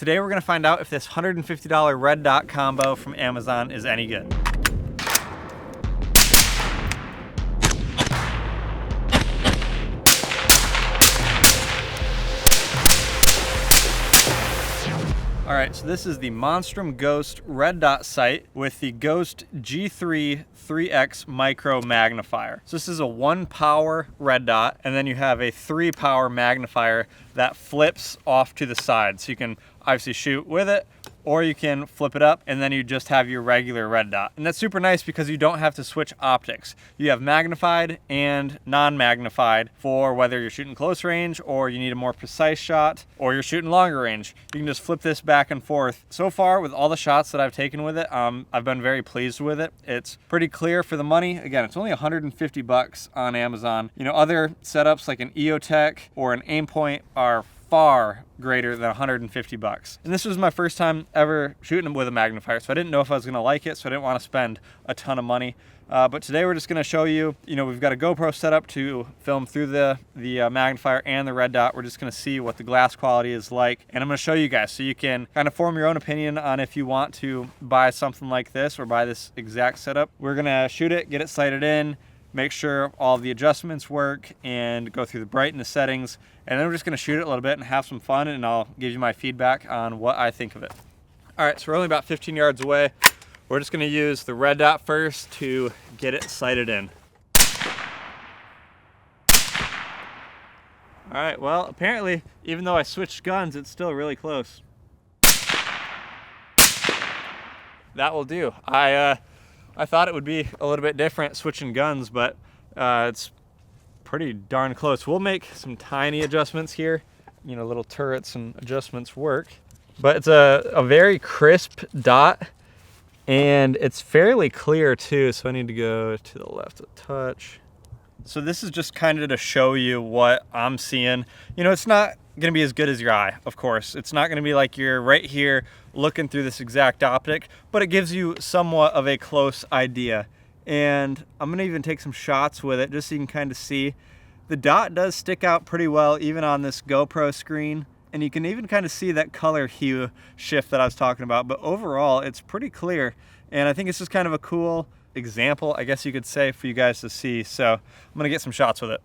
Today we're gonna find out if this $150 red dot combo from Amazon is any good. All right, so this is the Monstrum Ghost red dot sight with the Ghost G3 3X micro magnifier. So this is a 1 power red dot, and then you have a 3 power magnifier that flips off to the side. So you can obviously shoot with it, or you can flip it up and then you just have your regular red dot. And that's super nice because you don't have to switch optics. You have magnified and non-magnified for whether you're shooting close range or you need a more precise shot or you're shooting longer range. You can just flip this back and forth. So far with all the shots that I've taken with it, I've been very pleased with it. It's pretty clear for the money. Again, it's only 150 bucks on Amazon. You know, other setups like an EOTech or an Aimpoint are far greater than 150 bucks. And this was my first time ever shooting with a magnifier, so I didn't know if I was gonna like it, so I didn't want to spend a ton of money. But today we're just gonna show you, we've got a GoPro set up to film through the magnifier and the red dot. We're just gonna see what the glass quality is like, and I'm gonna show you guys so you can kind of form your own opinion on if you want to buy something like this or buy this exact setup. We're gonna shoot it, get it sighted in, make sure all the adjustments work, and go through the brightness settings. And then we're just gonna shoot it a little bit and have some fun, and I'll give you my feedback on what I think of it. All right, so we're only about 15 yards away. We're just gonna use the red dot first to get it sighted in. All right, well, apparently, even though I switched guns, it's still really close. That will do. I thought it would be a little bit different switching guns, but it's pretty darn close. We'll make some tiny adjustments here. Little turrets and adjustments work. But it's a very crisp dot, and it's fairly clear too, so I need to go to the left a touch. So this is just kind of to show you what I'm seeing. It's not gonna be as good as your eye, of course. It's not gonna be like you're right here looking through this exact optic, but it gives you somewhat of a close idea. And I'm gonna even take some shots with it just so you can kind of see. The dot does stick out pretty well even on this GoPro screen, and you can even kind of see that color hue shift that I was talking about, but overall it's pretty clear. And I think it's just kind of a cool example, I guess you could say, for you guys to see. So I'm gonna get some shots with it.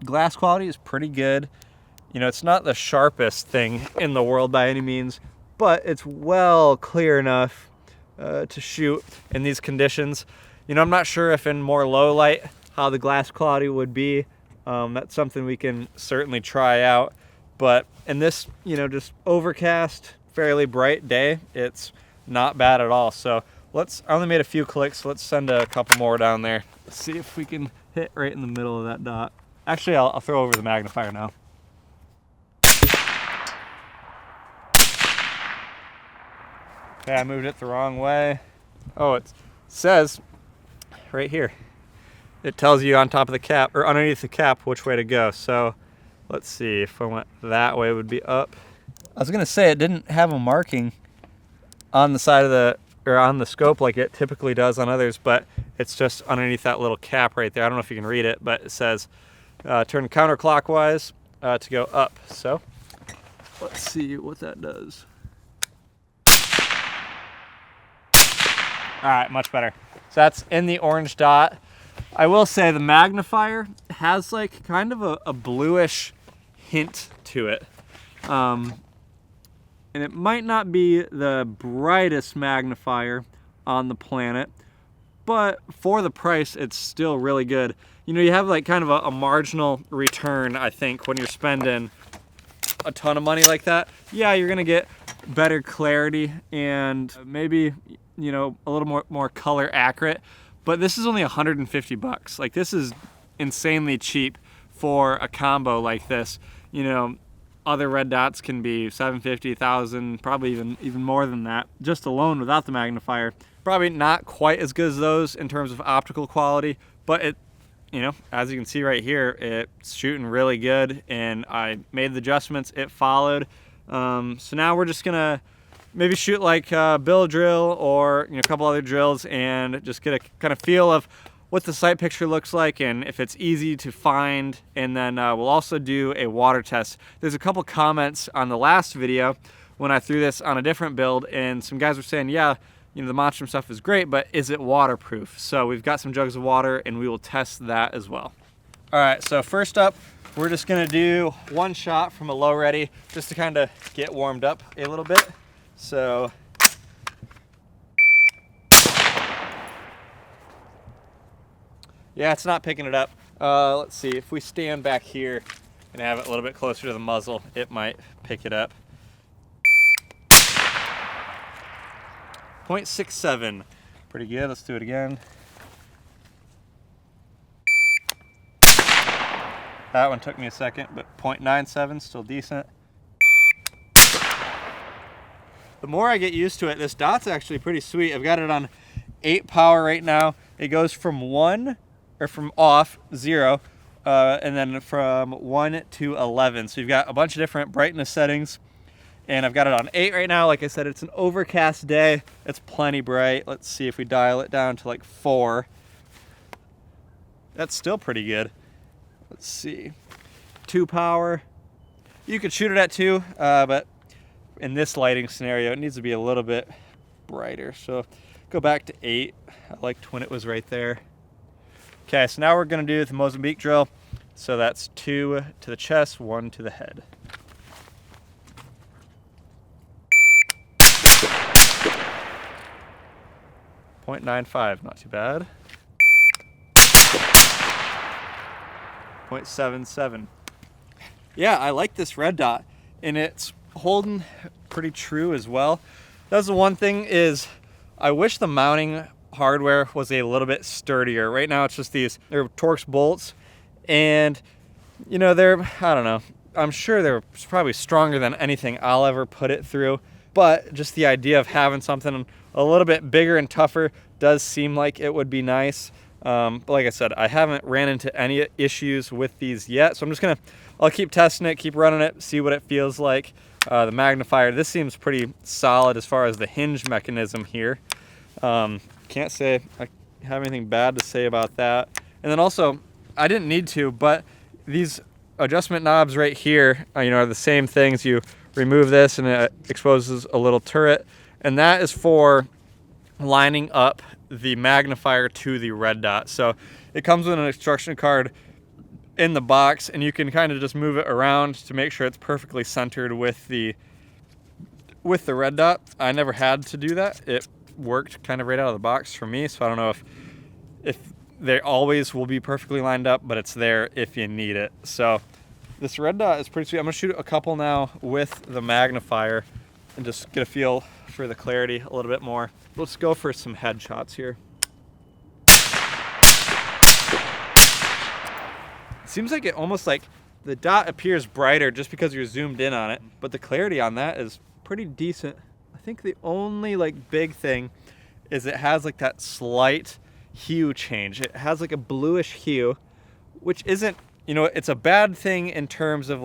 Glass quality is pretty good. It's not the sharpest thing in the world by any means, but it's well clear enough to shoot in these conditions. I'm not sure if in more low light how the glass quality would be. That's something we can certainly try out. But in this, just overcast, fairly bright day, it's not bad at all. So I only made a few clicks. Let's send a couple more down there. Let's see if we can hit right in the middle of that dot. Actually, I'll throw over the magnifier now. Okay, I moved it the wrong way. Oh, it says right here. It tells you on top of the cap, or underneath the cap, which way to go. So let's see, if I went that way, it would be up. I was gonna say it didn't have a marking on the side of on the scope like it typically does on others, but it's just underneath that little cap right there. I don't know if you can read it, but it says turn counterclockwise to go up. So let's see what that does. All right, much better. So that's in the orange dot. I will say the magnifier has like kind of a bluish hint to it. And it might not be the brightest magnifier on the planet, but for the price, it's still really good. You have like kind of a marginal return, I think, when you're spending a ton of money like that. Yeah, you're gonna get better clarity and maybe, a little more color accurate, but this is only 150 bucks. Like, this is insanely cheap for a combo like this. Other red dots can be 750, 1,000, probably even more than that, just alone without the magnifier. Probably not quite as good as those in terms of optical quality, but it, as you can see right here, it's shooting really good, and I made the adjustments, it followed. So now we're just gonna maybe shoot like a bill drill or a couple other drills and just get a kind of feel of what the sight picture looks like and if it's easy to find. And then we'll also do a water test. There's a couple comments on the last video when I threw this on a different build, and some guys were saying, yeah, the Monstrum stuff is great, but is it waterproof? So we've got some jugs of water and we will test that as well. All right, so first up, we're just gonna do one shot from a low ready just to kind of get warmed up a little bit. So yeah, it's not picking it up. Let's see, if we stand back here and have it a little bit closer to the muzzle, it might pick it up. 0.67, pretty good. Let's do it again. That one took me a second, but 0.97, still decent. The more I get used to it, this dot's actually pretty sweet. I've got it on 8 power right now. It goes from 1, or from off, 0, and then from 1 to 11. So you've got a bunch of different brightness settings. And I've got it on 8 right now. Like I said, it's an overcast day. It's plenty bright. Let's see if we dial it down to like 4. That's still pretty good. Let's see. 2 power. You could shoot it at 2, but in this lighting scenario, it needs to be a little bit brighter. So go back to 8. I liked when it was right there. Okay, so now we're gonna do the Mozambique drill. So that's 2 to the chest, 1 to the head. .95, not too bad. 0.77. Yeah, I like this red dot, and it's holding pretty true as well. That's the one thing is, I wish the mounting hardware was a little bit sturdier. Right now it's just they're Torx bolts, and they're, I don't know, I'm sure they're probably stronger than anything I'll ever put it through, but just the idea of having something a little bit bigger and tougher does seem like it would be nice. But like I said, I haven't ran into any issues with these yet, so I'll keep testing it, keep running it, see what it feels like. The magnifier, this seems pretty solid as far as the hinge mechanism here. Can't say I have anything bad to say about that. And then also, I didn't need to, but these adjustment knobs right here, are the same things. You remove this and it exposes a little turret, and that is for lining up the magnifier to the red dot. So it comes with an instruction card in the box, and you can kind of just move it around to make sure it's perfectly centered with the red dot. I never had to do that. It worked kind of right out of the box for me, so I don't know if they always will be perfectly lined up, but it's there if you need it. So this red dot is pretty sweet. I'm gonna shoot a couple now with the magnifier and just get a feel for the clarity a little bit more. Let's go for some headshots here. Seems like it almost like the dot appears brighter just because you're zoomed in on it, but the clarity on that is pretty decent. I think the only big thing is it has that slight hue change. It has a bluish hue, which isn't, it's a bad thing in terms of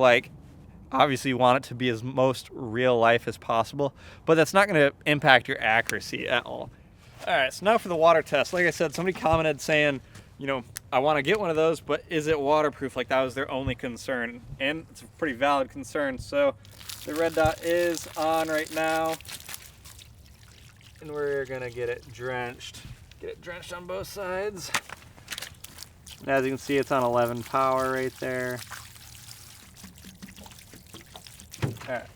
obviously you want it to be as most real life as possible, but that's not going to impact your accuracy at all. All right, so now for the water test. Like I said, somebody commented saying, I want to get one of those, but is it waterproof? That was their only concern, and it's a pretty valid concern. So the red dot is on right now, and we're gonna get it drenched. Get it drenched on both sides. And as you can see, it's on 11 power right there. All right,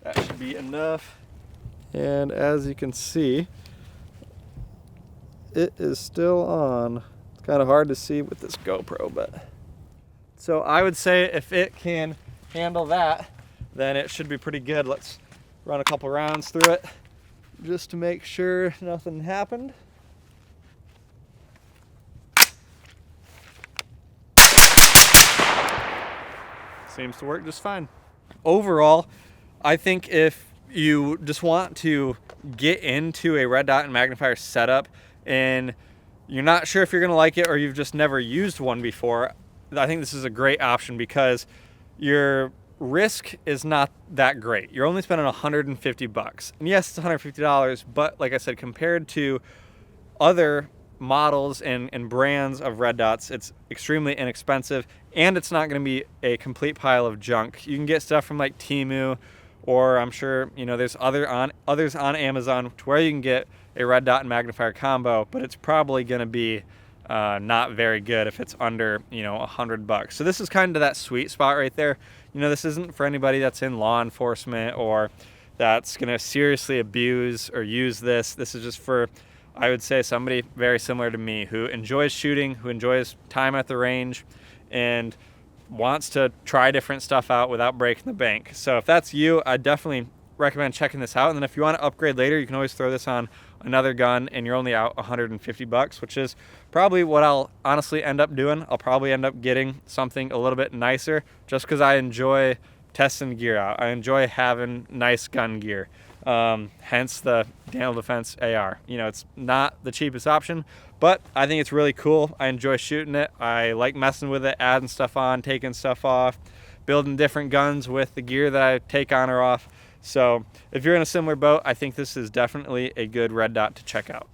that should be enough. And as you can see, it is still on. It's kind of hard to see with this GoPro, but so I would say if it can handle that, then it should be pretty good. Let's run a couple rounds through it just to make sure nothing happened. Seems to work just fine. Overall, I think if you just want to get into a red dot and magnifier setup and you're not sure if you're gonna like it or you've just never used one before, I think this is a great option because you're risk is not that great. You're only spending 150 bucks. And yes, it's $150, but like I said, compared to other models and brands of red dots, it's extremely inexpensive, and it's not going to be a complete pile of junk. You can get stuff from like Temu, or I'm sure, you know, there's others on Amazon to where you can get a red dot and magnifier combo, but it's probably going to be not very good if it's under, you know, 100 bucks. So this is kind of that sweet spot right there. You know, this isn't for anybody that's in law enforcement or that's going to seriously abuse or use this. This is just for, I would say, somebody very similar to me who enjoys shooting, who enjoys time at the range, and wants to try different stuff out without breaking the bank. So if that's you, I definitely recommend checking this out. And then if you want to upgrade later, you can always throw this on another gun and you're only out 150 bucks, which is probably what I'll honestly end up doing. I'll probably end up getting something a little bit nicer just because I enjoy testing gear out. I enjoy having nice gun gear. Hence the Daniel Defense AR. You know, it's not the cheapest option, but I think it's really cool. I enjoy shooting it. I like messing with it, adding stuff on, taking stuff off, building different guns with the gear that I take on or off. So if you're in a similar boat, I think this is definitely a good red dot to check out.